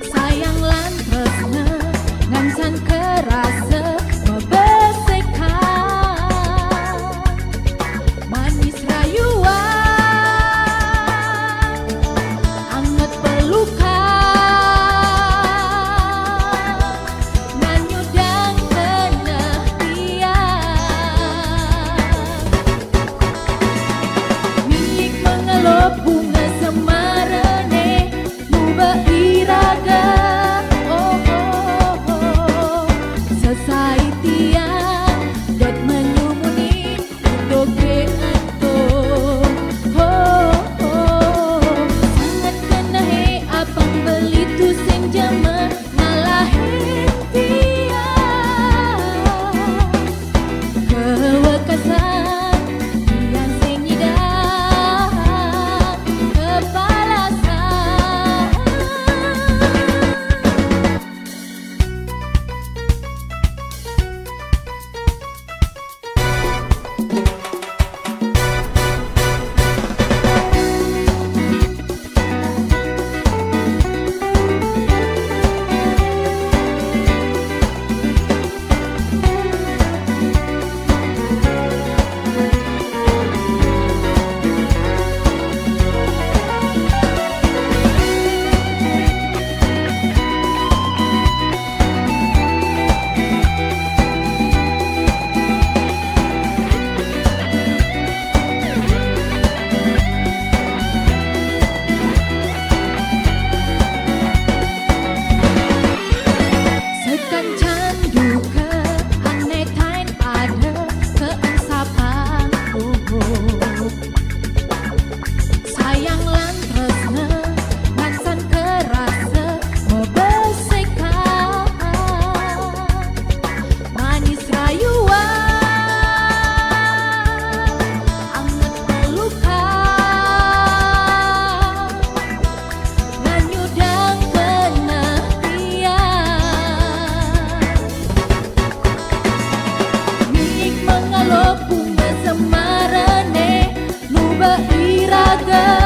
sayang lan tresna ngancan kerasa mebesekan manis rayuan anget pelukan nanyudang pengertian milik mengelop bunga semara ne luba iraga oh oh oh sesai tiang dot menyumuni untuk itu oh oh sangat kena he abang beli tu senjama ngalahin tiang kewekasan tiang sing nyidang kepalasan sekancan duka aneh tain ada keangsapan sayang lan tresna ngancan kerasa mebesekan manis rayuan anget pelukan nanyudang pengertian milik mengalop bunga semara ne luba iraga